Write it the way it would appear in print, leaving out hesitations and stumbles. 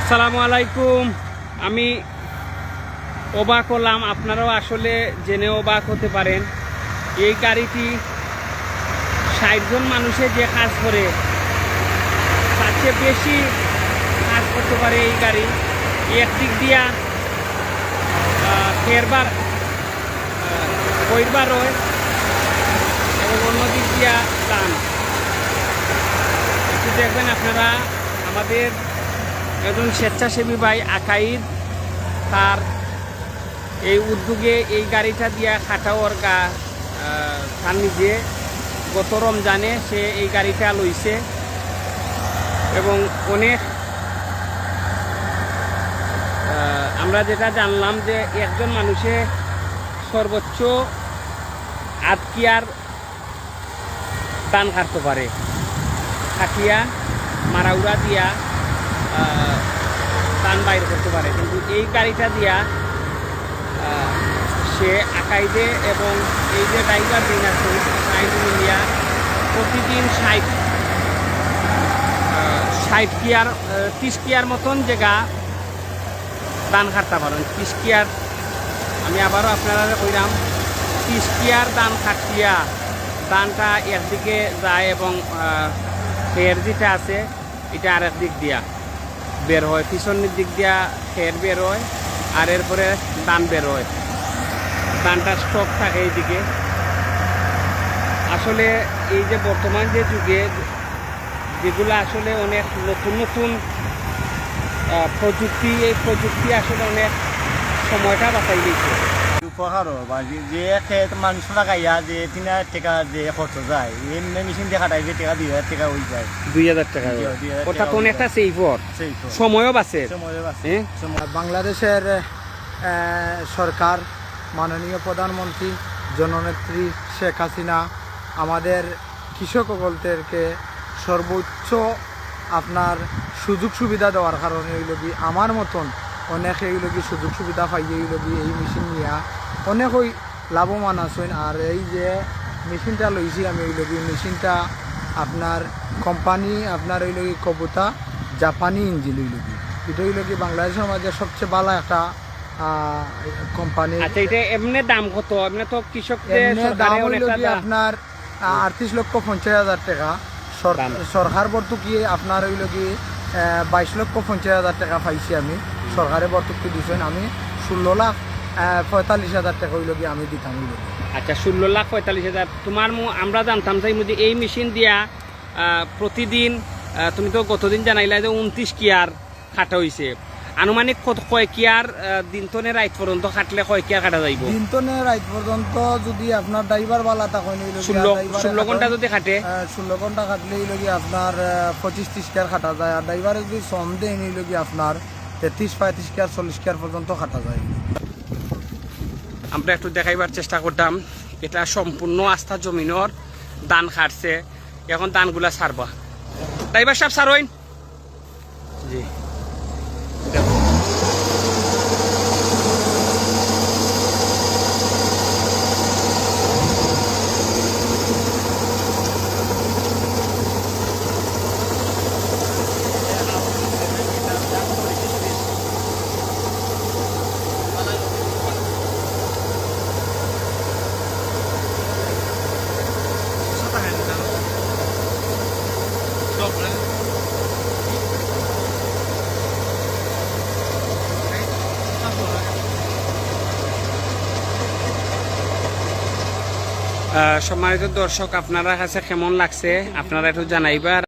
আসসালামু আলাইকুম। আমি অবাক হলাম, আপনারাও আসলে জেনে অবাক হতে পারেন। এই গাড়িটি ৬০ জন মানুষে যে কাজ করে তার চেয়ে বেশি কাজ করতে পারে এই গাড়ি। একদিক দিয়া ফেরবার বইবার হয় এবং অন্যদিক দিয়া টান। একটু দেখবেন আপনারা, আমাদের একজন স্বেচ্ছাসেবী ভাই আকাইদ, তার এই উদ্যোগে এই গাড়িটা দিয়া খাটাওয়ার তার নিজে গত রমজানে সে এই গাড়িটা লইছে এবং অনেক আমরা যেটা জানলাম যে একজন মানুষে সর্বোচ্চ ৮ কিয়ার দান কাটতে পারে, খাটিয়া মারাউড়া দিয়া দান বাইর করতে পারে। কিন্তু এই গাড়িটা দিয়া সে আকাইদে এবং এই যে ড্রাইভার দিন আছে মিলিয়া প্রতিদিন ৬০ কিয়ার ৩০ কিয়ার মতন জায়গা দান কাটতে পারেন। ৩০ কিয়ার, আমি আবারও আপনারা কইলাম, ৩০ কিয়ার দান কাটিয়া দানটা একদিকে যায় এবং খের যেটা আছে এটা আরেক দিক দিয়া বের হয়, পিছনের দিক দিয়া খের বের হয় আর এরপরে দান বের হয়। দানটা স্টক থাকে এইদিকে। আসলে এই যে বর্তমান যে যুগে যেগুলো আসলে অনেক নতুন নতুন প্রযুক্তি, এই প্রযুক্তি আসলে অনেক সময়টা বাঁচাই দিয়েছে। উপকারও বা যে খেত মানুষ লাগাইয়া যে ৩,০০০ টাকা যে খরচ যায়, এমনি মেশিন দিয়ে খাটাই যে টাকা ২,০০০ টাকা হয়ে যায়। ২,০০০ টাকা, অর্থাৎ অনেকটা সেইফর, সময়ও বাঁচে। বাংলাদেশের সরকার, মাননীয় প্রধানমন্ত্রী জননেত্রী শেখ হাসিনা আমাদের কৃষকদেরকে সর্বোচ্চ আপনার সুযোগ সুবিধা দেওয়ার কারণে এইলগি আমার মতন অনেক এইলগি সুযোগ সুবিধা পাইয়ে এইলগি এই মেশিন নিয়ে অনেক ওই লাভবান আছেন। আর এই যে মেশিনটা লইছি আমি, এইলগি মেশিনটা আপনার কোম্পানি আপনার এইলগি কবুতা জাপানি ইঞ্জিন এইলগি, এটা এইলগি বাংলাদেশের মাঝে সবচেয়ে ভালো একটা কোম্পানি। আচ্ছা, এটা এমনি দাম কত? এমনি তো কৃষকদের দাম হইলগি আপনার ৩৮,৫০,০০০ টাকা। সরকার ভর্তুকি আপনার হইলগি ২২,৫০,০০০ টাকা পাইছি আমি। সরকারে ভর্তুকি দিচ্ছেন, আমি ১৬,৪৫,০০০ টাকা হইলগি আমি দিতাম হইলগি। আচ্ছা, ১৬,৪৫,০০০। তোমার আমরা জানতাম চাই যে এই মেশিন দিয়া প্রতিদিন, তুমি তো গতদিন জানাইলা যে ২৯ কিয়ার খাটা হয়েছে। আনুমানিক কয় কিয়ার দিনতনে রাইত পর্যন্ত খাটলে কয় কিয়ার কাটা যাইব? দিনতনে রাইত পর্যন্ত যদি আপনার ড্রাইভার বালা তখন ১৬ ঘন্টা যদি খাটে, ১৬ ঘন্টা খাটলে এইলগি আপনার ২৫-৩০ কিয়ার খাটা যায়। আর ড্রাইভারে যদি শ্রম দেন এইলগি আপনার ৩৩-৩৫ কিয়ার ৪০ কিয়ার পর্যন্ত খাটা যায়। আমরা একটু দেখাইবার চেষ্টা করতাম। এটা সম্পূর্ণ আস্থা জমিনর দান খাটছে, এখন দানগুলা ছাড়বা। ড্রাইভার সাহেব ছাড়ইন। জি, সম্মানিত দর্শক, আপনারা কাছে কেমন লাগছে আপনারা একটু জানাইবার।